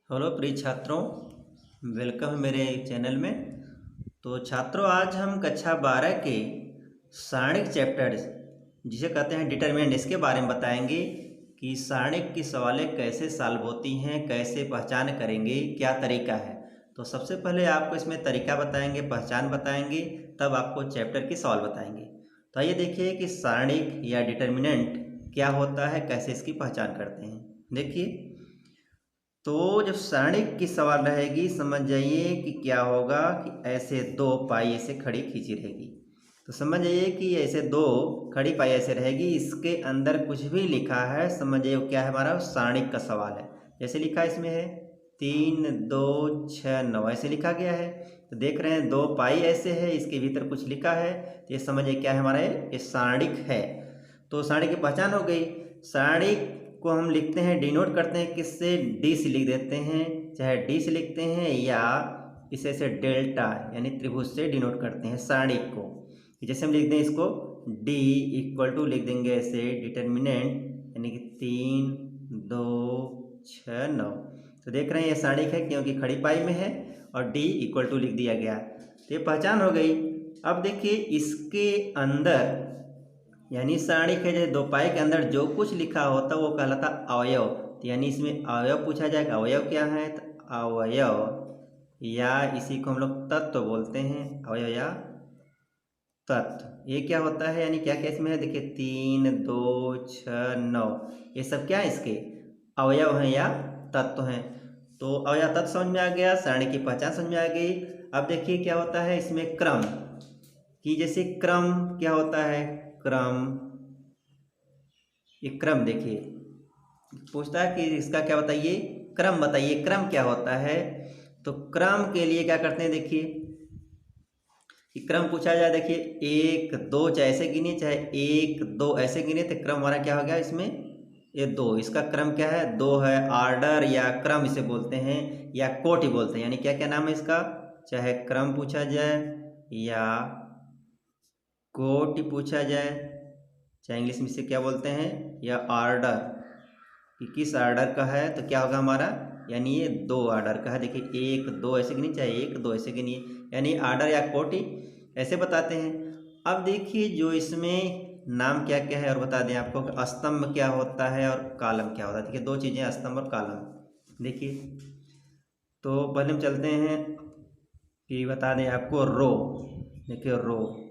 Hello प्रिय छात्रों, welcome है मेरे चैनल में। तो छात्रों, आज हम कक्षा 12 के सारणिक चैप्टर जिसे कहते हैं डिटरमिनेंट, इसके बारे में बताएंगे कि सारणिक की सवालें कैसे सॉल्व होती हैं, कैसे पहचान करेंगे, क्या तरीका है। तो सबसे पहले आपको इसमें तरीका बताएंगे, पहचान बताएंगे, तब आपको चैप्टर की सवाल बताएंगे। तो आइए देखिए कि सारणिक या डिटरमिनेंट क्या होता है, कैसे इसकी पहचान करते हैं। देखिए, तो जब सारणिक की सवाल रहेगी, समझ जाइए कि क्या होगा कि ऐसे दो पाई ऐसे खड़ी खींची रहेगी। तो समझ जाइए कि ऐसे दो खड़ी पाई ऐसे रहेगी, इसके अंदर कुछ भी लिखा है, समझ जाइए क्या है, हमारा सारणिक का सवाल है। जैसे लिखा इसमें है 3 2 6 9 ऐसे लिखा गया है। तो देख रहे हैं दो पाई ऐसे है, इसके भीतर कुछ लिखा है, तो ये समझिए क्या है, हमारा ये सारणिक है। तो सारणिक की पहचान हो गई। सारणिक को हम लिखते हैं, डिनोट करते हैं किससे, डी से लिख देते हैं, चाहे डी से लिखते हैं या इसे से डेल्टा यानी त्रिभुज से डिनोट करते हैं सारणिक को। जैसे हम लिख दें इसको डी इक्वल टू लिख देंगे ऐसे डिटर्मिनेंट यानी कि 3 2 6 9। तो देख रहे हैं ये सारणिक है क्योंकि खड़ी पाई में है और डी इक्वल टू लिख दिया गया। तो ये पहचान हो गई। अब देखिए इसके अंदर यानी सारणिक है, जैसे दो पाई के अंदर जो कुछ लिखा होता है वो कहलाता अवयव। तो यानी इसमें अवयव पूछा जाएगा, अवयव क्या है, तो अवयव या इसी को हम लोग तत्व बोलते हैं, अवयव या तत्व। ये क्या होता है, यानी क्या क्या इसमें है, देखिए 3 2 6 9 ये सब क्या है, इसके अवयव हैं या तत्व हैं। तो अवयव तत्व समझ में आ गया, सारणी की पहचान समझ में आ गई। अब देखिए क्या होता है इसमें क्रम कि जैसे क्रम क्या होता है, क्रम, ये क्रम देखिए पूछता है कि इसका क्या बताइए, क्रम बताइए, क्रम क्या होता है। तो क्रम के लिए क्या करते हैं, देखिए कि क्रम पूछा जाए, देखिए 1 2 चाहे ऐसे गिनिए चाहे 1 2 ऐसे गिनिए, तो क्रम हमारा क्या हो गया इसमें, ये 2, इसका क्रम क्या है, 2 है। आर्डर या क्रम इसे बोलते हैं या कोटि बोलते हैं, यानी क्या क्या नाम है इसका, चाहे क्रम पूछा जाए या कोटि पूछा जाए, चाहे इंग्लिश में इसे क्या बोलते हैं, या ऑर्डर, कि किस ऑर्डर का है, तो क्या होगा हमारा, यानी ये 2 ऑर्डर का है। देखिए 1 2 ऐसे गिनिए चाहे 1 2 ऐसे गिनिए, यानी ऑर्डर या कोटि ऐसे बताते हैं। अब देखिए जो इसमें नाम क्या क्या है और बता दें आपको कि स्तंभ क्या होता है और कॉलम क्या होता है। देखिए दो चीज़ें, स्तंभ और कॉलम। देखिए तो पहले हम चलते हैं कि बता दें आपको रो। देखिए रो,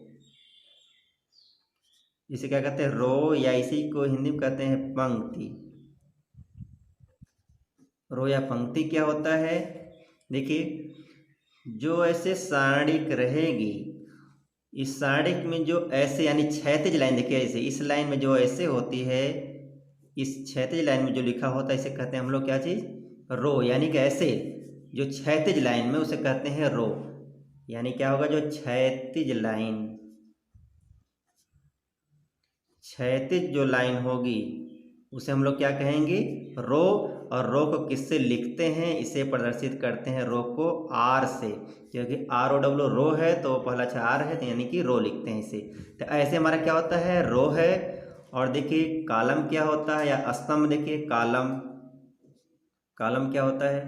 इसे क्या कहते हैं, रो, या इसी को हिंदी में कहते हैं पंक्ति। रो या पंक्ति क्या होता है, देखिए जो ऐसे सारणिक रहेगी, इस सारणिक में जो ऐसे यानी क्षैतिज लाइन, देखिए ऐसे इस लाइन में जो ऐसे होती है, इस क्षैतिज लाइन में जो लिखा होता है इसे कहते हैं हम लोग क्या चीज़, रो। यानी कि ऐसे जो क्षैतिज लाइन में उसे कहते हैं रो। यानी क्या होगा, जो क्षैतिज लाइन, क्षैतिज जो लाइन होगी उसे हम लोग क्या कहेंगे, रो। और रो को किससे लिखते हैं, इसे प्रदर्शित करते हैं रो को आर से, क्योंकि आर ओ डब्ल्यू रो है तो पहला अक्षर आर है, तो यानी कि रो लिखते हैं इसे। तो ऐसे हमारा क्या होता है, रो है। और देखिए कॉलम क्या होता है या स्तंभ, देखिए कॉलम, कॉलम क्या होता है,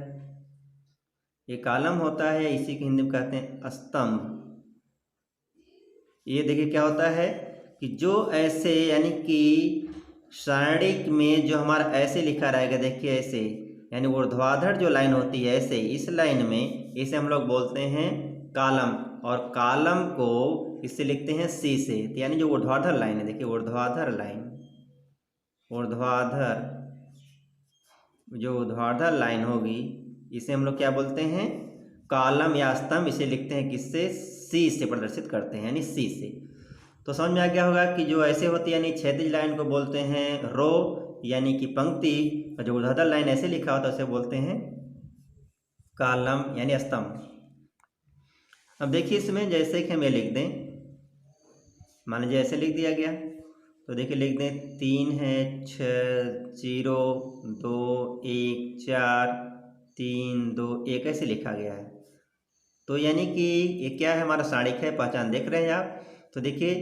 ये कॉलम होता है, इसी को हिंदी में कहते हैं स्तंभ। ये देखिए क्या होता है कि जो ऐसे यानी कि सारणिक में जो हमारा ऐसे लिखा रहेगा, देखिए ऐसे यानी ऊर्ध्वाधर जो लाइन होती है ऐसे, इस लाइन में इसे हम लोग बोलते हैं कॉलम। और कॉलम को इससे लिखते हैं सी से, तो यानी जो ऊर्ध्वाधर लाइन है, देखिए ऊर्ध्वाधर लाइन, ऊर्ध्वाधर जो ऊर्ध्वाधर लाइन होगी इसे हम लोग क्या बोलते हैं, कॉलम या स्तंभ। इसे लिखते हैं किससे, सी से प्रदर्शित करते हैं, यानी सी से। तो समझ में आ गया होगा कि जो ऐसे होती है यानी क्षैतिज लाइन को बोलते हैं रो यानी कि पंक्ति, और जो ऊर्ध्वाधर लाइन ऐसे लिखा होता है उसे बोलते हैं कॉलम यानी स्तंभ। अब देखिए इसमें जैसे कि हमें लिख दें, मान लीजिए ऐसे लिख दिया गया, तो देखिए लिख दें 3 है 6 0 2 1 4 3 2 1 ऐसे लिखा गया है। तो यानी कि ये क्या है, हमारा सारणिक है, पहचान देख रहे हैं आप। तो देखिए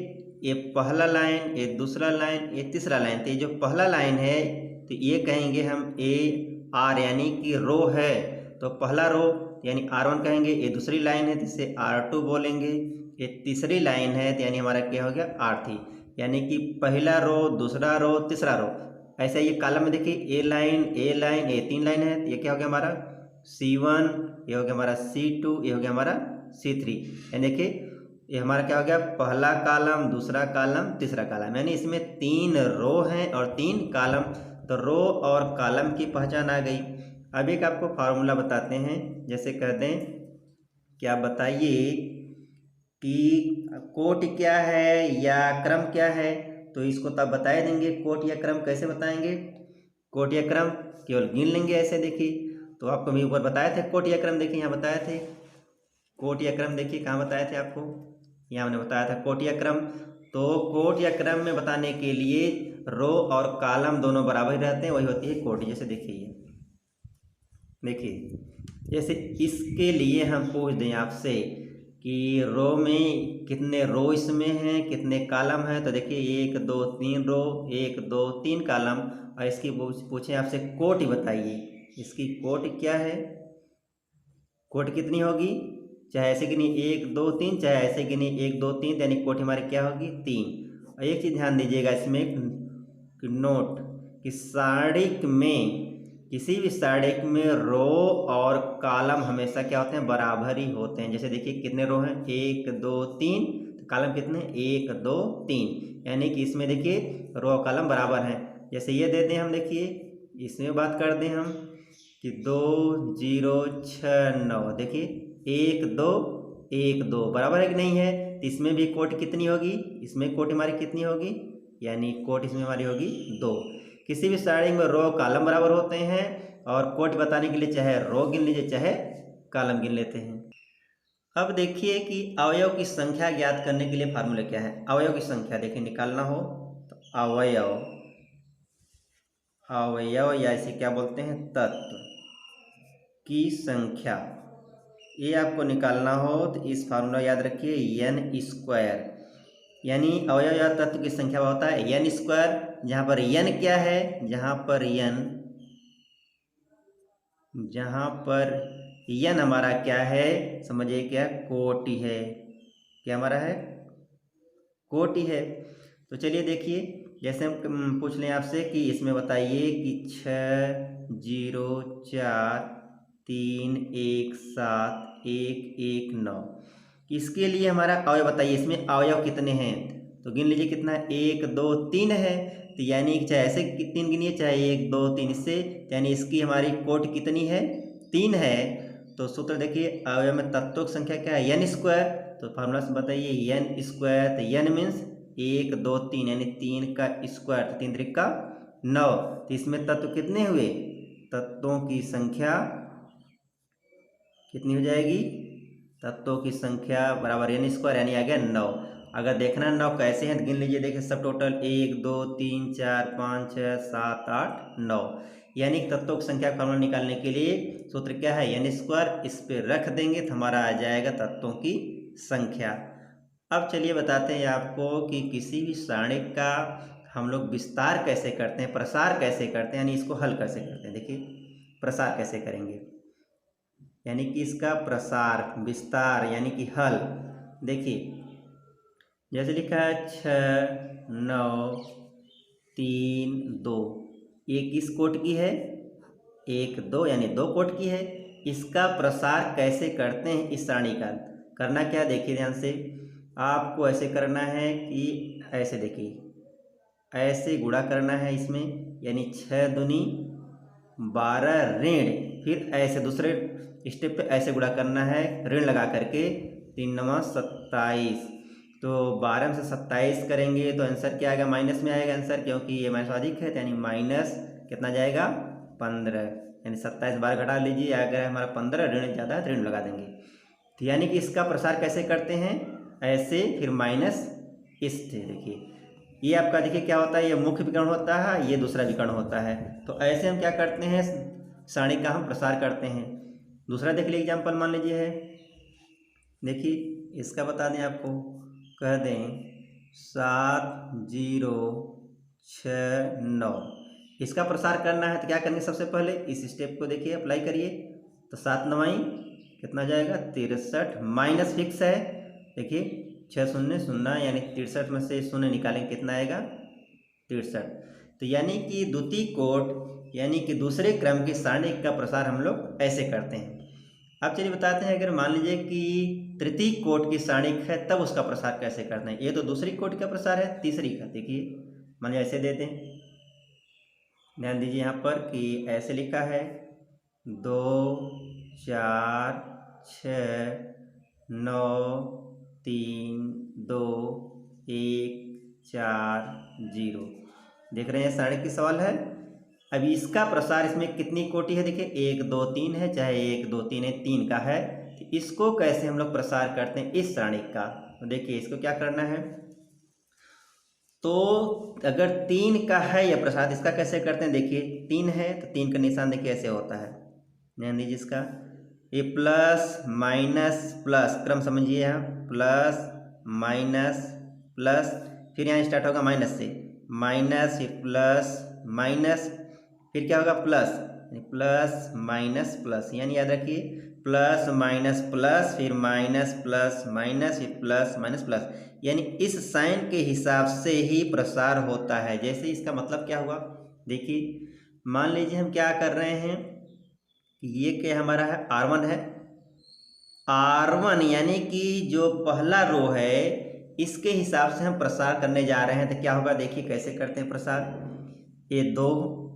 ये पहला लाइन, ये दूसरा लाइन, ये तीसरा लाइन। तो ये जो पहला लाइन है तो ये कहेंगे हम ए, आर यानी कि रो है, तो पहला रो यानी R1 कहेंगे, ये दूसरी लाइन है तो इसे R2 बोलेंगे, ये तीसरी लाइन है तो यानी हमारा क्या हो गया R3, यानी कि पहला रो, दूसरा रो, तीसरा रो। ऐसे ये कॉलम में देखिए ए लाइन, ये 3 लाइन है, तो ये क्या हो गया हमारा C1, ये हो गया हमारा C2, ये हो गया हमारा C3। यानी देखिए ये हमारा क्या हो गया, पहला कॉलम, दूसरा कॉलम, तीसरा कॉलम, यानी इसमें 3 रो हैं और 3 कॉलम। तो रो और कॉलम की पहचान आ गई। अब एक आपको फार्मूला बताते हैं, जैसे कह दें कि आप बताइए कि कोट क्या है या क्रम क्या है, तो इसको तब बता देंगे। कोट या क्रम कैसे बताएंगे, कोट या क्रम केवल गिन लेंगे ऐसे। देखिए तो आपको मैं ऊपर बताए थे कोट या क्रम, देखिए यहाँ बताए थे कोट या क्रम, देखिए कहाँ बताए थे आपको, यहाँ हमने बताया था कोट या क्रम। तो कोट या क्रम में बताने के लिए रो और कॉलम दोनों बराबर ही रहते हैं, वही होती है कोट। जैसे देखिए जैसे इसके लिए हम पूछ दें आपसे कि रो में कितने रो इसमें हैं, कितने कॉलम हैं, तो देखिए 1 2 3 रो, 1 2 3 कॉलम। और इसकी पूछें आपसे कोट ही बताइए, इसकी कोट क्या है, कोट कितनी होगी, चाहे ऐसे गिनी 1 2 3, चाहे ऐसे गिनी 1 2 3, यानी कोट हमारी क्या होगी 3। और एक चीज़ ध्यान दीजिएगा इसमें नोट कि सारणिक में, किसी भी सारणिक में रो और कॉलम हमेशा क्या होते हैं, बराबर ही होते हैं। जैसे देखिए कितने रो हैं, 1 2 3, कॉलम कितने 1 2 3, यानी कि इसमें देखिए रो और कॉलम बराबर हैं। जैसे ये देते हैं हम, देखिए इसमें बात कर दें हम कि 2 0 6 9, देखिए 1 2 1 2 बराबर है कि नहीं है, तो इसमें भी कोट कितनी होगी, इसमें कोट हमारी कितनी होगी, यानी कोट इसमें हमारी होगी 2। किसी भी सारणी में रो कॉलम बराबर होते हैं, और कोट बताने के लिए चाहे रो गिन लीजिए चाहे कॉलम गिन लेते हैं। अब देखिए कि अवयव की संख्या ज्ञात करने के लिए फार्मूला क्या है। अवयव की संख्या देखिए निकालना हो तो अवयव या इसे क्या बोलते हैं, तत्व की संख्या, ये आपको निकालना हो तो इस फार्मूला याद रखिए n², यानी अवयव या तत्व की संख्या होता है n²। जहाँ पर n क्या है, जहाँ पर n हमारा क्या है, समझिए क्या कोटि है, क्या हमारा है कोटि है। तो चलिए देखिए, जैसे हम पूछ लें आपसे कि इसमें बताइए कि 6 0 4 3 1 7 1 1 9, इसके लिए हमारा अवयव बताइए, इसमें अवयव कितने हैं, तो गिन लीजिए कितना है, 1 2 3 है, तो यानी चाहे ऐसे 3 गिनिए चाहे 1 2 3 इससे, यानी इसकी हमारी कोट कितनी है 3 है। तो सूत्र देखिए अवयव में तत्वों की संख्या क्या है n², तो फार्मूला से बताइए n², तो n मीन्स 1 2 3, यानी 3 का स्क्वायर, तो 3 3 का 9। तो इसमें तत्व कितने हुए, तत्वों की संख्या कितनी हो जाएगी, तत्वों की संख्या बराबर n² यानी आ गया 9। अगर देखना 9 कैसे हैं तो गिन लीजिए, देखिए सब टोटल 1 2 3 4 5 6 7 8 9, यानी तत्वों की संख्या का फॉर्मूला निकालने के लिए सूत्र क्या है n², इस पे रख देंगे तो हमारा आ जाएगा तत्वों की संख्या। अब चलिए बताते हैं आपको कि किसी भी सारणी का हम लोग विस्तार कैसे करते हैं, प्रसार कैसे करते हैं, यानी इसको हल कैसे करते हैं। देखिए प्रसार कैसे करेंगे, यानी कि इसका प्रसार विस्तार यानी कि हल। देखिए जैसे लिखा है 6 9 3 2, ये किस कोट की है, 1 2 यानी 2 कोट की है। इसका प्रसार कैसे करते हैं इस सारणी का, करना क्या देखिए ध्यान से, आपको ऐसे करना है कि ऐसे देखिए ऐसे गुणा करना है इसमें, यानी 6 दूनी 12 ऋण, फिर ऐसे दूसरे स्टेप पे ऐसे गुणा करना है ऋण लगा करके, 3 9 27, तो 12 में से 27 करेंगे तो आंसर क्या आएगा, माइनस में आएगा आंसर, क्योंकि ये माइनस अधिक है, तो यानी माइनस कितना जाएगा 15, यानी 27 12 घटा लीजिए, अगर हमारा 15 ऋण ज़्यादा है तो ऋण लगा देंगे। तो यानी कि इसका प्रसार कैसे करते हैं, ऐसे फिर माइनस इस थे। देखिए ये आपका देखिए क्या होता है, ये मुख्य विकर्ण होता है, ये दूसरा विकर्ण होता है। तो ऐसे हम क्या करते हैं, सारणी का हम प्रसार करते हैं। दूसरा देख लीजिए एग्जाम्पल मान लीजिए है, देखिए इसका बता दें आपको, कह दें 7 0 6 9, इसका प्रसार करना है तो क्या करेंगे, सबसे पहले इस स्टेप को देखिए अप्लाई करिए। तो 7 9 कितना जाएगा 63, माइनस फिक्स है देखिए 6 0 0 यानी 63 में से शून्य निकालेंगे कितना आएगा 63। तो यानी कि द्वितीय कोट यानी कि दूसरे क्रम की सारणी का प्रसार हम लोग ऐसे करते हैं। अब चलिए बताते हैं, अगर मान लीजिए कि तृतीय कोट की सारणी है तब उसका प्रसार कैसे करते हैं। ये तो दूसरी कोट का प्रसार है, तीसरी का देखिए मान लीजिए ऐसे देते हैं, ध्यान दीजिए यहाँ पर कि ऐसे लिखा है 2 4 6 9 3 2 1 4 0। देख रहे हैं सारणी की सवाल है। अभी इसका प्रसार इसमें कितनी कोटि है देखिए 1 2 3 है, चाहे 1 2 3 है 3 का है। तो इसको कैसे हम लोग प्रसार करते हैं इस सारणी का, तो देखिए इसको क्या करना है। तो अगर 3 का है यह प्रसार, इसका कैसे करते हैं देखिए 3 है तो 3 का निशान देखिए ऐसे होता है, ध्यान दीजिए इसका ये प्लस माइनस प्लस क्रम समझिए यहाँ प्लस माइनस प्लस, फिर यहाँ स्टार्ट होगा माइनस से माइनस प्लस माइनस, फिर क्या होगा प्लस प्लस माइनस प्लस, यानी याद रखिए प्लस माइनस प्लस फिर माइनस प्लस माइनस फिर प्लस माइनस प्लस, यानी इस साइन के हिसाब से ही प्रसार होता है। जैसे इसका मतलब क्या हुआ देखिए, मान लीजिए हम क्या कर रहे हैं कि ये क्या हमारा है R1 है, R1 यानी कि जो पहला रो है इसके हिसाब से हम प्रसार करने जा रहे हैं। तो क्या होगा देखिए कैसे करते हैं प्रसार, ये 2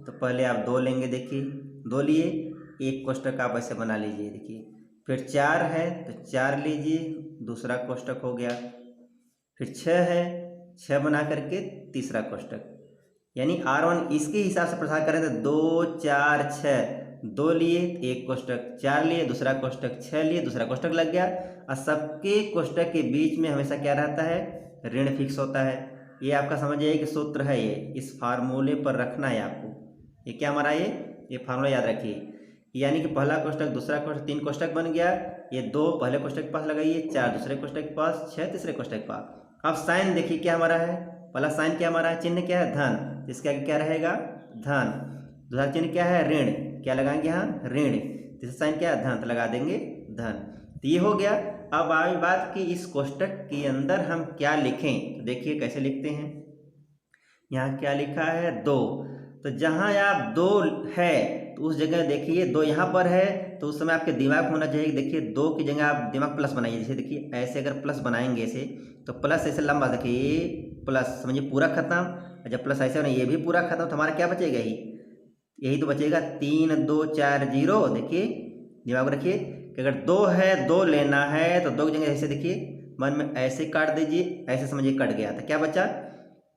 तो पहले आप 2 लेंगे देखिए 2 लिए, एक कोष्टक आप ऐसे बना लीजिए देखिए, फिर 4 है तो 4 लीजिए दूसरा कोष्टक हो गया, फिर 6 है 6 बना करके तीसरा कोष्टक, यानी R1 इसके हिसाब से प्रसार करें तो 2 4 6 2 लिए एक कोष्टक, 4 लिए दूसरा कोष्टक, 6 लिए दूसरा कोष्टक लग गया। और सबके कोष्टक के बीच में हमेशा क्या रहता है ऋण फिक्स होता है। ये आपका समझिए कि सूत्र है, ये इस फार्मूले पर रखना है आपको। ये क्या हमारा ये फार्मूला याद रखिए, यानी कि पहला कोष्टक दूसरा कोष्टक 3 कोष्टक बन गया, ये 2 पहले कोष्टक के पास लगाइए, 4 दूसरे कोष्टक के पास, 6 तीसरे कोष्टक के पास। अब साइन देखिए क्या हमारा है, पहला साइन क्या हमारा है, चिन्ह क्या है धन, इसके आगे क्या रहेगा धन, दूसरा चिन्ह क्या है ऋण, क्या लगाएंगे यहाँ ऋण, तीसरा साइन क्या है धन तो लगा देंगे धन। तो ये हो गया। अब आई बात कि इस कोष्टक के अंदर हम क्या लिखें, तो देखिए कैसे लिखते हैं। यहाँ क्या लिखा है 2, तो जहाँ आप 2 है तो उस जगह देखिए 2 यहाँ पर है तो उस समय आपके दिमाग होना चाहिए कि देखिए 2 की जगह आप दिमाग प्लस बनाइए। जैसे देखिए ऐसे अगर प्लस बनाएंगे ऐसे तो प्लस ऐसे लंबा देखिए प्लस समझिए पूरा खत्म, जब प्लस ऐसे होना ये भी पूरा खत्म, तो हमारा क्या बचेगा यही तो बचेगा 3 2 4 0। देखिए दिमाग रखिए कि अगर 2 है 2 लेना है तो 2 की जगह ऐसे देखिए मन में ऐसे काट दीजिए, ऐसे समझिए कट गया था, क्या बचा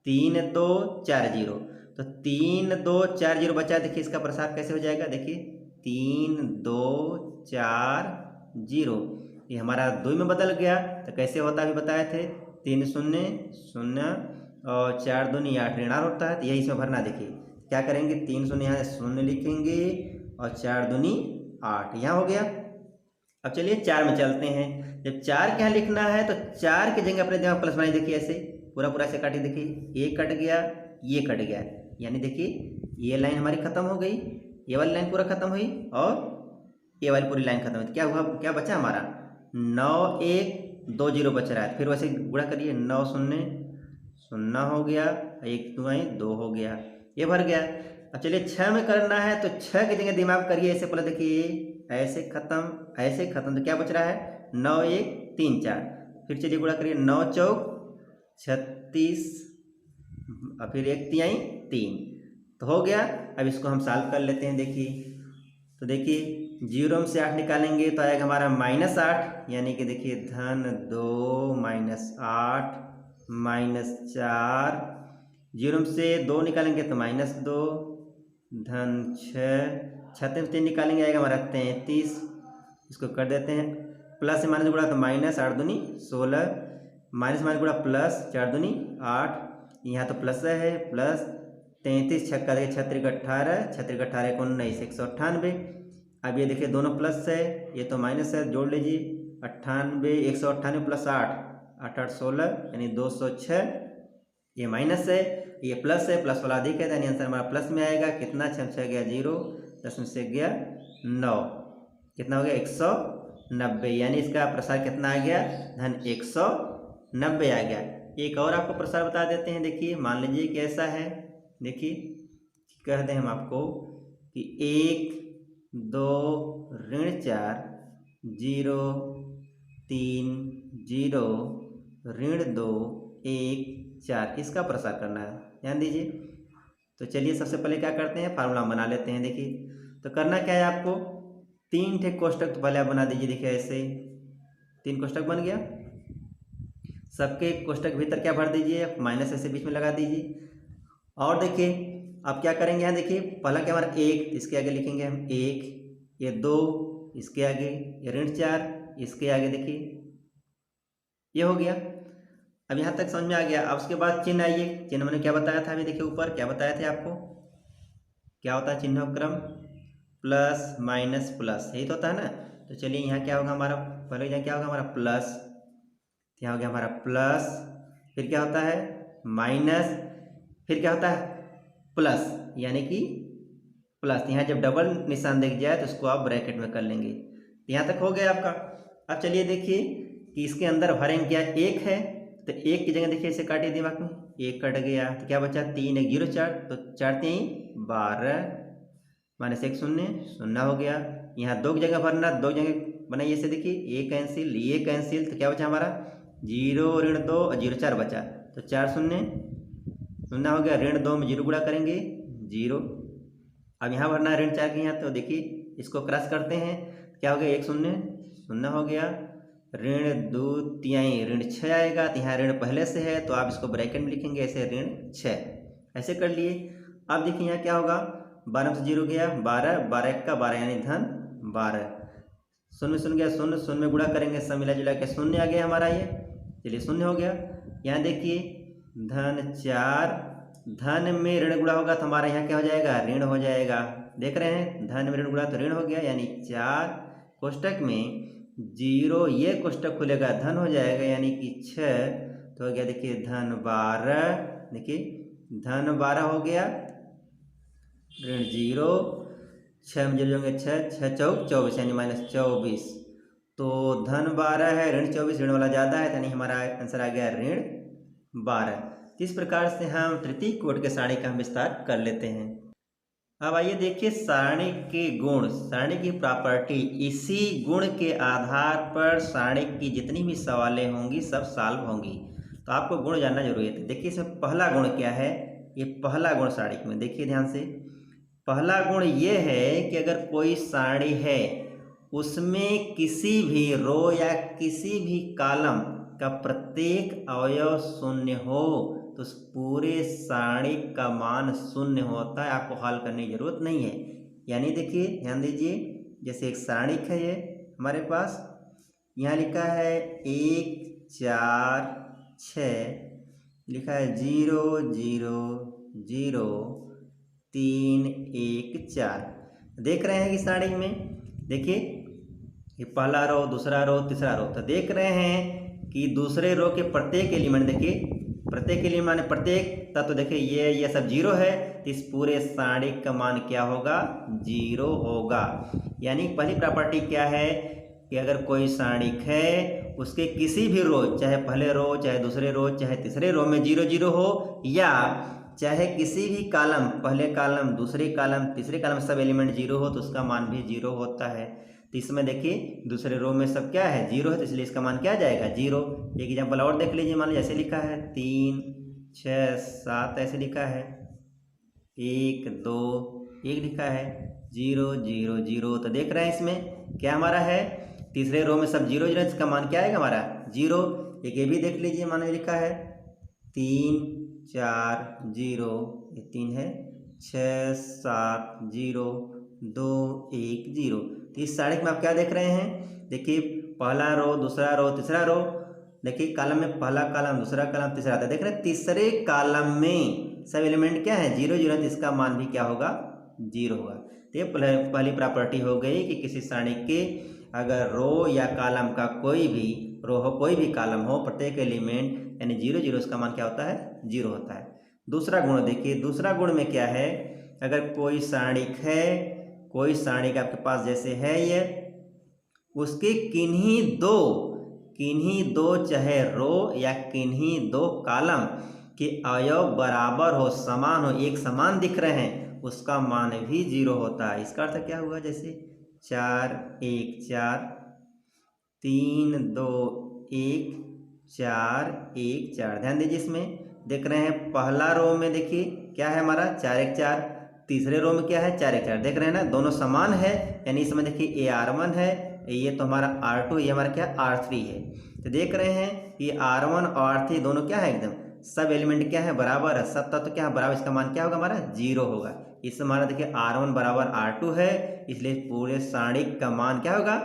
3 2 4 0। तो 3 2 4 0 बचा, देखिए इसका प्रसार कैसे हो जाएगा देखिए 3 2 4 0, ये हमारा 2 में बदल गया। तो कैसे होता अभी बताए थे 3 0 0 और 4 दूनी 8 ऋणार होता है, तो यही इसमें भरना। देखिए क्या करेंगे 3 0 यहाँ 0 लिखेंगे और 4 दूनी 8 यहाँ हो गया। अब चलिए 4 में चलते हैं, जब 4 के यहाँ लिखना है तो 4 की जगह अपने दिमाग प्लस बनाइए, देखिए ऐसे पूरा पूरा ऐसे काटिए, देखिए ये कट गया ये कट गया, यानी देखिए ये लाइन हमारी खत्म हो गई, ये वाली लाइन पूरा खत्म हुई और ये वाली पूरी लाइन खत्म हुई। तो क्या हुआ, क्या बचा हमारा 9 1 2 0 बच रहा है, फिर वैसे गुणा करिए 9 0 0 हो गया, 1 2 2 हो गया, ये भर गया। अब चलिए 6 में करना है तो 6 की जगह दिमाग करिए ऐसे, पहले देखिए ऐसे खत्म, तो क्या बच रहा है 9 1 3 4, फिर चलिए गुणा करिए 9 चौक 36 और फिर 1 तिहाई 3, तो हो गया। अब इसको हम सॉल्व कर लेते हैं देखिए, तो देखिए 0 में से 8 निकालेंगे तो आएगा हमारा -8, यानी कि देखिए धन 2 -8 -4, 0 में से 2 निकालेंगे तो -2 धन 6, 6 में 3 निकालेंगे आएगा हमारा 33, इसको कर देते हैं प्लस से माइनस गुणा तो -8 दूनी 16, माइनस माइनस गुणा प्लस 4 दूनी 8, यहाँ तो प्लस है प्लस 33 छक्का देखिए 36 18 36 18 19 198। अब ये देखिए दोनों प्लस है ये तो माइनस है, जोड़ लीजिए 98 198 प्लस 8 8 8 16 यानी 206, ये माइनस है, ये प्लस है, प्लस वाला अधिक है, यानी आंसर हमारा प्लस में आएगा। कितना, 6 गया 0, 10 में से गया 9, कितना हो गया 190, यानी इसका प्रसार कितना आ गया, धन 190 आ गया। एक और आपको प्रसार बता देते हैं, देखिए मान लीजिए कि ऐसा है, देखिए कहते हैं हम आपको कि 1 2 ऋण 4 0 3 0 ऋण 2 1 4, इसका प्रसार करना है, ध्यान दीजिए। तो चलिए सबसे पहले क्या करते हैं, फार्मूला बना लेते हैं। देखिए तो करना क्या है आपको, 3 ठे कोष्टक तो पहले आप बना दीजिए। देखिए ऐसे 3 कोष्टक बन गया, सबके कोष्टक भीतर क्या भर दीजिए, माइनस ऐसे बीच में लगा दीजिए। और देखिए अब क्या करेंगे, यहाँ देखिए पहला क्या हमारा 1, इसके आगे लिखेंगे हम 1, ये 2 इसके आगे, ये ऋण 4 इसके आगे, देखिए ये हो गया। अब यहाँ तक समझ में आ गया। अब उसके बाद चिन्ह आइए, चिन्ह मैंने क्या बताया था, अभी देखिए ऊपर क्या बताया था आपको, क्या होता है चिन्ह क्रम, प्लस माइनस प्लस, यही तो होता है ना। तो चलिए यहाँ क्या होगा हमारा, पहले यहाँ क्या होगा हमारा प्लस, यहाँ हो गया हमारा प्लस, फिर क्या होता है माइनस, फिर क्या होता है प्लस, यानी कि प्लस। यहाँ जब डबल निशान दिख जाए तो उसको आप ब्रैकेट में कर लेंगे। यहाँ तक हो गया आपका। अब चलिए देखिए कि इसके अंदर भरेंगे क्या, 1 है तो 1 की जगह देखिए इसे काटिए दिमाग में, 1 कट गया तो क्या बचा 3 1 0 4, तो 4 3 12 माइनस 1 0 0 हो गया। यहाँ 2 की जगह भरना, 2 जगह बनाइए इसे, देखिए ये कैंसिल, तो क्या बचा हमारा 0 ऋण 2 और 0 4 बचा, तो 4 0 0 हो गया। ऋण 2 में 0 गुणा करेंगे 0। अब यहाँ भरना है ऋण 4 के यहाँ, तो देखिए इसको क्रॉस करते हैं, क्या हो गया 1 0 0 हो गया। ऋण 2 तिहाई ऋण 6 आएगा, तो यहाँ ऋण पहले से है तो आप इसको ब्रैकेट में लिखेंगे ऐसे ऋण 6, ऐसे कर लिए। अब देखिए यहाँ क्या होगा, 12 में से 0 गया 12, 12 1 का 12 यानी धन 12, 0 गया 0, 0 में गुणा करेंगे, सब मिला जुला के 0 आ गया हमारा ये, चलिए 0 हो गया। यहाँ देखिए धन 4, धन में ऋण गुणा होगा तो हमारा यहाँ क्या हो जाएगा, ऋण हो जाएगा। देख रहे हैं धन में ऋण गुणा तो ऋण हो गया, यानी 4 कोष्टक में 0 ये कोष्टक खुलेगा धन हो जाएगा, यानी कि 6 तो हो गया देखिए धन 12, देखिए धन 12 हो गया, ऋण 0 6 में 0 होंगे 6 6 चौक 24 यानी माइनस 24, तो धन 12 है ऋण 24, ऋण वाला ज़्यादा है यानी हमारा आंसर आ गया ऋण 12। इस प्रकार से हम तृतीय कोटि के सारणी का हम विस्तार कर लेते हैं। अब आइए देखिए सारणी के गुण, सारणी की प्रॉपर्टी, इसी गुण के आधार पर सारणी की जितनी भी सवालें होंगी सब सॉल्व होंगी, तो आपको गुण जानना जरूरी है। देखिए इसमें पहला गुण क्या है, ये पहला गुण सारणी में देखिए ध्यान से, पहला गुण ये है कि अगर कोई सारणी है उसमें किसी भी रो या किसी भी कॉलम का प्रत्येक अवयव शून्य हो तो उस पूरे सारणी का मान शून्य होता है, आपको हल करने की जरूरत नहीं है। यानी देखिए ध्यान दीजिए, जैसे एक सारणी है ये हमारे पास, यहाँ लिखा है 1 4 6, लिखा है 0 0 0 3 1 4। देख रहे हैं कि सारणी में देखिए ये पहला रो, दूसरा रो, तीसरा रो, तो देख रहे हैं कि दूसरे रो के प्रत्येक एलिमेंट, देखिए प्रत्येक एलिमेंट प्रत्येक तत्व, देखिए ये सब 0 है, तो इस पूरे सारणी का मान क्या होगा 0 होगा। यानी पहली प्रॉपर्टी क्या है कि अगर कोई सारणी है उसके किसी भी रो, चाहे पहले रो चाहे दूसरे रो चाहे तीसरे रो में 0 0 हो, या चाहे किसी भी कॉलम, पहले कॉलम दूसरे कॉलम तीसरे कॉलम सब एलिमेंट 0 हो तो उसका मान भी 0 होता है। तो इसमें देखिए दूसरे रो में सब क्या है 0 है, तो इसलिए इसका मान क्या आ जाएगा 0। एक एग्जाम्पल और देख लीजिए, मान लीजिए ऐसे लिखा है 3 6 7, ऐसे लिखा है 1 2 1 लिखा है 0 0 0, तो देख रहे हैं इसमें क्या हमारा है, तीसरे रो में सब 0 0, इसका मान क्या आएगा हमारा 0। एक ये भी देख लीजिए, मान लिखा है 3 4 0, ये 3 है, 6 7 0 2 1 0। तो इस सारणी में आप क्या देख रहे हैं, देखिए पहला रो दूसरा रो तीसरा रो, देखिए कॉलम में पहला कॉलम दूसरा कॉलम तीसरा, आता देख रहे हैं तीसरे कॉलम में सब एलिमेंट क्या है 0 0, तो इसका मान भी क्या होगा 0 होगा। तो ये पहली प्रॉपर्टी हो गई कि किसी सारणी के अगर रो या कॉलम का कोई भी रो हो कोई भी कॉलम हो, प्रत्येक एलिमेंट यानी 0 0 उसका मान क्या होता है 0 होता है। दूसरा गुण देखिए, दूसरा गुण में क्या है, अगर कोई सारणिक है, कोई सारणिक आपके पास जैसे है ये, उसके किन्हीं दो चाहे रो या किन्हीं दो कॉलम के अवयव बराबर हो, समान हो, एक समान दिख रहे हैं, उसका मान भी 0 होता है। इसका अर्थ क्या हुआ, जैसे 4 1 4, 3 2 1, 4 1 4। ध्यान दीजिए, इसमें देख रहे हैं पहला रो में देखिए क्या है हमारा 4 1 4, तीसरे रो में क्या है 4 1 4। देख रहे हैं ना, दोनों समान है, यानी इसमें देखिए ये R1 है, ये तो हमारा R2, ये हमारा क्या R3 है। तो देख रहे हैं ये R1 और R3 दोनों क्या है, एकदम सब एलिमेंट क्या है बराबर है, सब तत्व क्या है बराबर, इसका मान क्या होगा हमारा 0 होगा। इससे हमारा देखिए R1 बराबर R2 है, इसलिए पूरे सारणिक का मान क्या होगा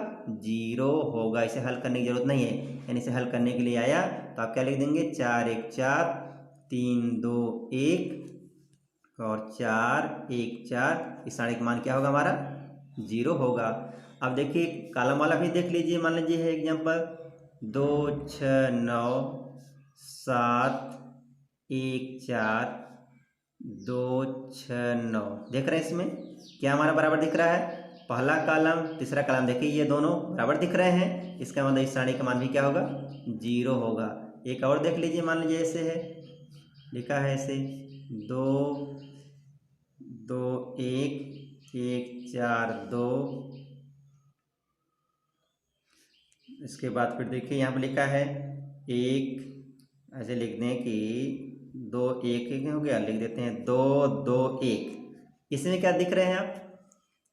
0 होगा। इसे हल करने की जरूरत नहीं है, यानी इसे हल करने के लिए आया तो आप क्या लिख देंगे 4 1 4, 3 2 1 और 4 1 4। इस सारणिक का मान क्या होगा हमारा 0 होगा। अब देखिए कॉलम वाला भी देख लीजिए, मान लीजिए है एग्जाम्पल 2 6 9 7 1 4 2 6 9। देख रहे हैं इसमें क्या हमारा बराबर दिख रहा है, पहला कॉलम तीसरा कॉलम देखिए ये दोनों बराबर दिख रहे हैं, इसका मतलब इस सारणी का मान भी क्या होगा 0 होगा। एक और देख लीजिए, मान लीजिए ऐसे है, लिखा है ऐसे 2 2 1 1 4 2। इसके बाद फिर देखिए यहाँ पर लिखा है 1, ऐसे लिख दें कि 2 1 1 हो गया, लिख देते हैं 2 2 1। इसमें क्या दिख रहे हैं आप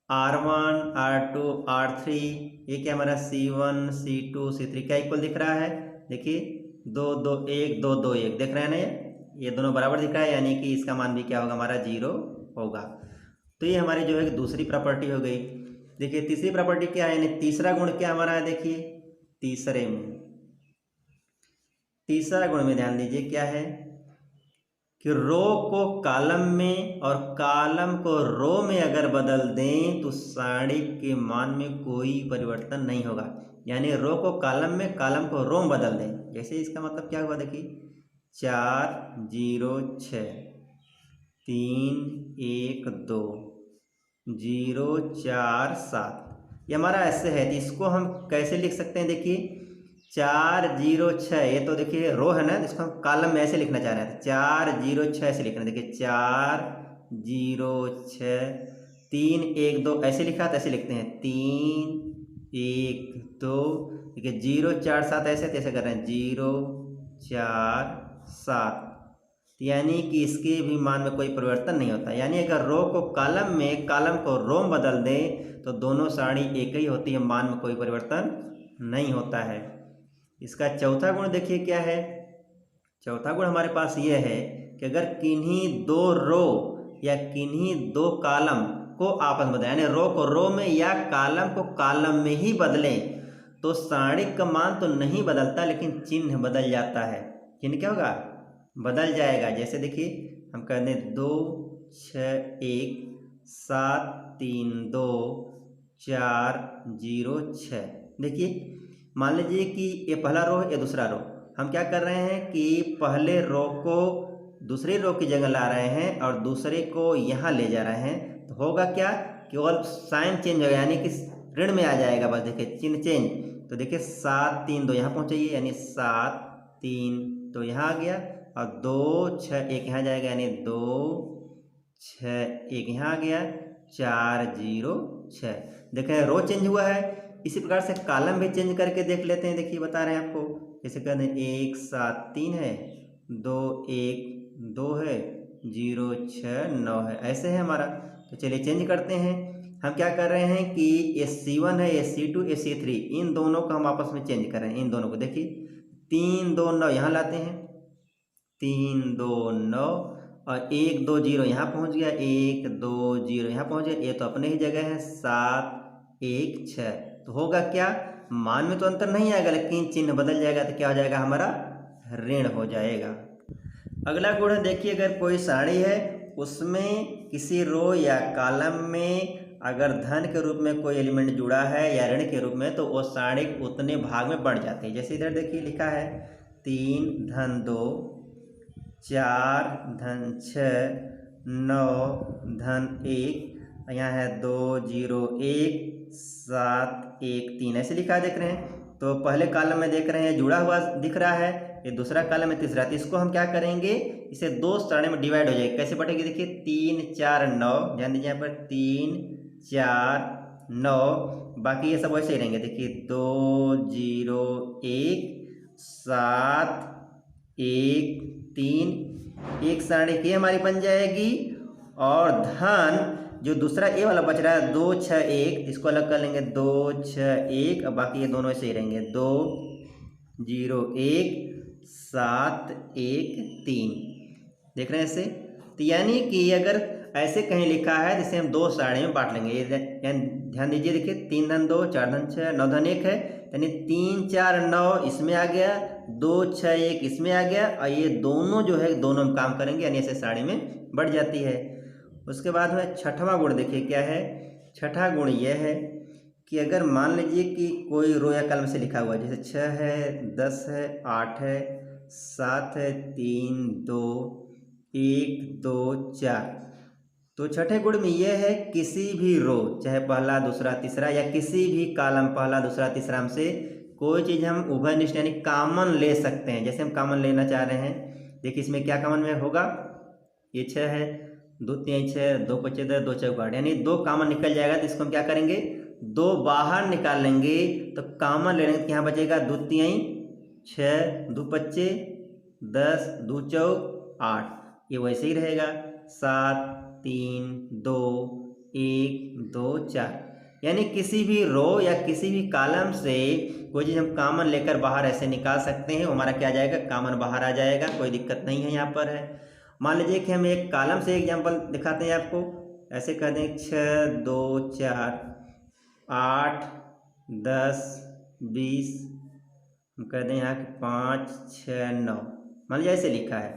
R1 R2 R3, ये क्या हमारा C1 C2 C3 क्या इक्वल दिख रहा है, देखिए 2 2 1 2 2 1। देख रहे हैं ना, ये दोनों बराबर दिख रहा है, यानी कि इसका मान भी क्या होगा हमारा 0 होगा। तो ये हमारी जो है दूसरी प्रॉपर्टी हो गई। देखिए तीसरी प्रॉपर्टी क्या है, यानी तीसरा गुण क्या हमारा है, देखिए तीसरा गुण में ध्यान दीजिए क्या है कि रो को कॉलम में और कॉलम को रो में अगर बदल दें तो सारणी के मान में कोई परिवर्तन नहीं होगा। यानी रो को कॉलम में, कॉलम को रो में बदल दें, जैसे इसका मतलब क्या हुआ देखिए 4 0 6 3 1 2 0 4 7। ये हमारा ऐसे है, तो इसको हम कैसे लिख सकते हैं, देखिए 4 0 6, ये तो देखिए रो है ना, इसको हम कॉलम में ऐसे लिखना चाह रहे हैं, 4 0 6 ऐसे लिखना। देखिए 4 0 6 3 1 2 ऐसे लिखा, तो ऐसे लिखते हैं 3 1 2। देखिए 0 4 7 ऐसे कैसे कर रहे हैं 0 4 7, यानी कि इसके भी मान में कोई परिवर्तन नहीं होता। यानी अगर रो को कॉलम में, कॉलम को रो में बदल दें तो दोनों सारणी एक ही होती है, मान में कोई परिवर्तन नहीं होता है। इसका चौथा गुण देखिए क्या है, चौथा गुण हमारे पास ये है कि अगर किन्हीं दो रो या किन्हीं दो कॉलम को आपस में बदलें, यानी रो को रो में या कॉलम को कॉलम में ही बदलें तो सारणिक का मान तो नहीं बदलता, लेकिन चिन्ह बदल जाता है। चिन्ह क्या होगा बदल जाएगा। जैसे देखिए हम कर दें 2 6 1 7 3 2 4 0 6। देखिए मान लीजिए कि ये पहला रो है, ये दूसरा रो, हम क्या कर रहे हैं कि पहले रो को दूसरे रो की जगह ला रहे हैं और दूसरे को यहाँ ले जा रहे हैं, तो होगा क्या, केवल साइन चेंज होगा, यानी कि ऋण में आ जाएगा, बस देखिए चिन्ह चेंज। तो देखिए 7 3 2 यहाँ पहुँचाइए, यानी 7 3 तो यहाँ आ गया, और 2 6 1 यहाँ जाएगा, यानी 2 6 1 यहाँ आ गया, 4 0 6। देखें रो चेंज हुआ है। इसी प्रकार से कॉलम भी चेंज करके देख लेते हैं। देखिए बता रहे हैं आपको, जैसे कहते हैं 1 7 3 है, 2 1 2 है, 0 6 9 है, ऐसे है हमारा। तो चलिए चेंज करते हैं। हम क्या कर रहे हैं कि ये C1 है, ये C2 ये C3, इन दोनों को हम आपस में चेंज कर रहे हैं। इन दोनों को देखिए 3 2 9 यहाँ लाते हैं, 3 2 9 और 1 2 0 यहाँ पहुँच गया, 1 2 0 यहाँ पहुँच गया, ये तो अपने ही जगह है 7 1 6। तो होगा क्या, मान में तो अंतर नहीं आएगा, लेकिन चिन्ह बदल जाएगा, तो क्या हो जाएगा हमारा ऋण हो जाएगा। अगला गुण है देखिए, अगर कोई सारणी है उसमें किसी रो या कॉलम में अगर धन के रूप में कोई एलिमेंट जुड़ा है या ऋण के रूप में, तो वो सारणी उतने भाग में बढ़ जाते हैं। जैसे इधर देखिए लिखा है 3 धन 2 4 धन 6 9 धन 1, यहाँ है 2 0 1 7 1 3, ऐसे लिखा देख रहे हैं। तो पहले कॉलम में देख रहे हैं जुड़ा हुआ दिख रहा है, ये दूसरा कॉलम है तीसरा। तो इसको हम क्या करेंगे, इसे 2 श्रेणी में डिवाइड हो जाएगी। कैसे बढ़ेगी देखिए, 3 4 9, ध्यान दीजिए यहाँ पर 3 4 9, बाकी ये सब वैसे ही रहेंगे। देखिए 2 0 1 7 1 3, एक साढ़े की हमारी बन जाएगी। और धन जो दूसरा ए वाला बच रहा है 2 6 1, इसको अलग कर लेंगे 2 6 1, और बाकी ये दोनों ऐसे ही रहेंगे 2 0 1 7 1 3, देख रहे हैं ऐसे। तो यानी कि अगर ऐसे कहीं लिखा है जिसे हम 2 श्रेणी में बांट लेंगे, ध्यान दीजिए देखिए 3 धन 2 4 धन 6 9 धन 1 है, यानी 3 4 9 इसमें आ गया, 2 6 1 इसमें आ गया, और ये दोनों जो है दोनों में काम करेंगे, यानी ऐसे साड़ी में बढ़ जाती है। उसके बाद में छठवां गुण देखिए क्या है। छठा गुण यह है कि अगर मान लीजिए कि कोई रो या कॉलम से लिखा हुआ है, जैसे 6 है 10 है 8 है 7 है 3 2 1 2 4, तो छठे गुण में यह है किसी भी रो, चाहे पहला दूसरा तीसरा या किसी भी कॉलम पहला दूसरा तीसरा में से कोई चीज़ हम उभयनिष्ठ यानी कॉमन ले सकते हैं। जैसे हम कॉमन लेना चाह रहे हैं, देखिए इसमें क्या कॉमन में होगा, ये 6 है 2 3 6 2 5 10 2 4 8, यानी 2 कॉमन निकल जाएगा। तो इसको हम क्या करेंगे, 2 बाहर निकाल लेंगे, तो कॉमन ले लेंगे, तो यहाँ बचेगा 2 3 6 2 5 10 2 4 8, ये वैसे ही रहेगा 7 3 2 1 2 4, यानी किसी भी रो या किसी भी कॉलम से कोई चीज़ हम कॉमन लेकर बाहर ऐसे निकाल सकते हैं, हमारा क्या जाएगा, कॉमन बाहर आ जाएगा, कोई दिक्कत नहीं है यहाँ पर है। मान लीजिए कि हम एक कॉलम से एग्जांपल दिखाते हैं आपको, ऐसे कर दें 6 2 4 8 10 20, हम कर दें यहाँ 5 6 9, मान लीजिए ऐसे लिखा है।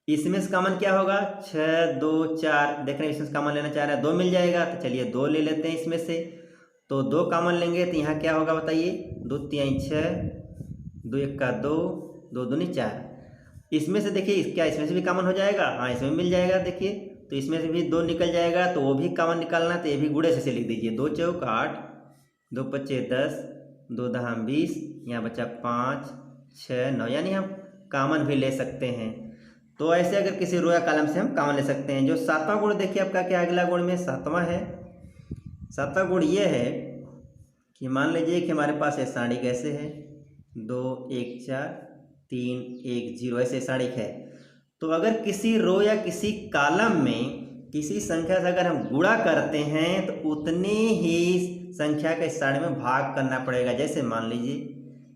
इसमें से कॉमन क्या होगा, 6 2 4, देख रहे हैं इसमें से कॉमन लेना चाह रहे हैं, 2 मिल जाएगा, तो चलिए 2 ले लेते हैं इसमें से। तो 2 कॉमन लेंगे तो यहाँ क्या होगा बताइए, 2 3 6 2 1 का 2 2 दूनी 4, इसमें से देखिए क्या इसमें से भी कॉमन हो जाएगा, हाँ इसमें मिल जाएगा देखिए, तो इसमें से भी 2 निकल जाएगा, तो वो भी कॉमन निकालना, तो ये भी गुणे से लिख दीजिए, 2 चौक 8 2 पच्चे 10 2 दहाम 20, यहाँ बचा 5 6 9, यानी हम कॉमन भी ले सकते हैं। तो ऐसे अगर किसी रो या कॉलम से हम कॉमन ले सकते हैं। जो 7वां गुण देखिए आपका क्या, अगला गुण में 7वां है। 7वां गुण ये है कि मान लीजिए कि हमारे पास ये साड़ी कैसे है, 2 1 4 3 1 0, ऐसे साड़ी है। तो अगर किसी रो या किसी कॉलम में किसी संख्या से अगर हम गुणा करते हैं तो उतनी ही संख्या के इस साड़ी में भाग करना पड़ेगा। जैसे मान लीजिए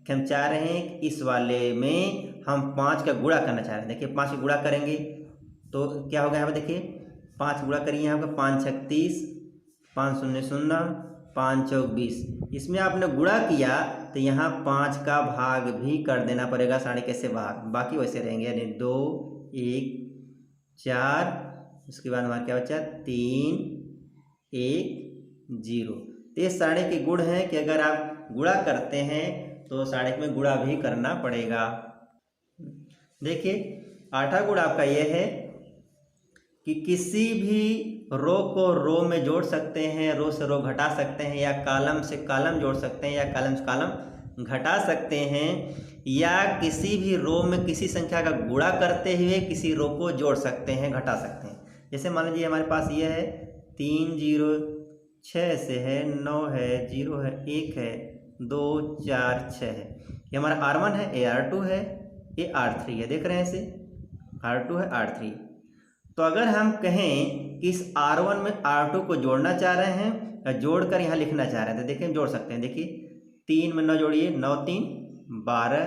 कि हम चाह रहे हैं कि इस वाले में हम 5 का गुणा करना चाह रहे हैं, देखिए 5 का गुणा करेंगे तो क्या होगा, यहाँ पर देखिए 5 गुणा करिए, यहाँ पर 5 6 30 5 0 0 5 चौक 20, इसमें आपने गुणा किया तो यहाँ 5 का भाग भी कर देना पड़ेगा साढ़े कैसे भाग, बाकी वैसे रहेंगे, यानी 2 1 4, उसके बाद हमारा क्या बचा 3 1 0। तो ये साढ़े के गुण हैं कि अगर आप गुणा करते हैं तो साढ़े में गुणा भी करना पड़ेगा। देखिए 8वां गुण आपका यह है कि किसी भी रो को रो में जोड़ सकते हैं, रो से रो घटा सकते हैं, या कॉलम से कॉलम जोड़ सकते हैं, या कॉलम से कॉलम घटा सकते हैं, या किसी भी रो में किसी संख्या का गुणा करते हुए किसी रो को जोड़ सकते हैं, घटा सकते हैं। जैसे मान लीजिए हमारे पास ये है 3 0 6 से है, 9 है 0 है 1 है 2 4 6 है, ये हमारा R1 है, ये R2 है, ये R3 है, देख रहे हैं इसे R2 है R3। तो अगर हम कहें कि इस R1 में R2 को जोड़ना चाह रहे हैं, जोड़कर यहाँ लिखना चाह रहे हैं, तो देखिए हम जोड़ सकते हैं। देखिए 3 में 9 जोड़िए, 9 3 12,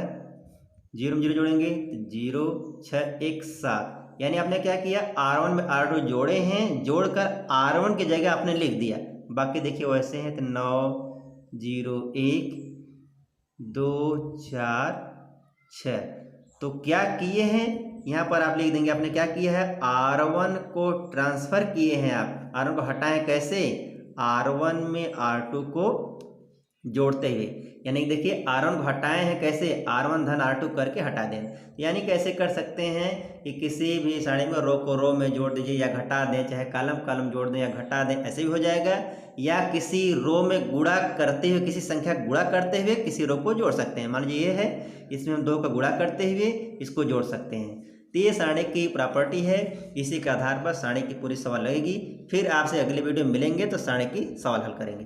0 में 0 जोड़ेंगे तो 0 6 1 7, यानी आपने क्या किया, R1 में R2 जोड़े हैं, जोड़कर R1 की जगह आपने लिख दिया। बाकी देखिए वैसे हैं तो 9 0 1 2 4 6, तो क्या किए हैं यहाँ पर आप लिख देंगे, आपने क्या किया है, R1 को ट्रांसफ़र किए हैं, आप R1 को हटाएं कैसे, R1 में R2 को जोड़ते हुए। यानी कि देखिए R1 को हटाए हैं कैसे, R1 धन R2 करके हटा दें। यानी कैसे कर सकते हैं कि किसी भी सारणी में रो को रो में जोड़ दीजिए या घटा दें, चाहे कॉलम कॉलम जोड़ दें या घटा दें, ऐसे भी हो जाएगा। या किसी रो में गुणा करते हुए, किसी संख्या का गुणा करते हुए किसी रो को जोड़ सकते हैं। मान लीजिए ये है, इसमें हम 2 का गुणा करते हुए इसको जोड़ सकते हैं। तो ये सारणी की प्रॉपर्टी है। इसी के आधार पर सारणी की पूरी सवाल लगेगी। फिर आपसे अगले वीडियो में मिलेंगे तो सारणी की सवाल हल करेंगे।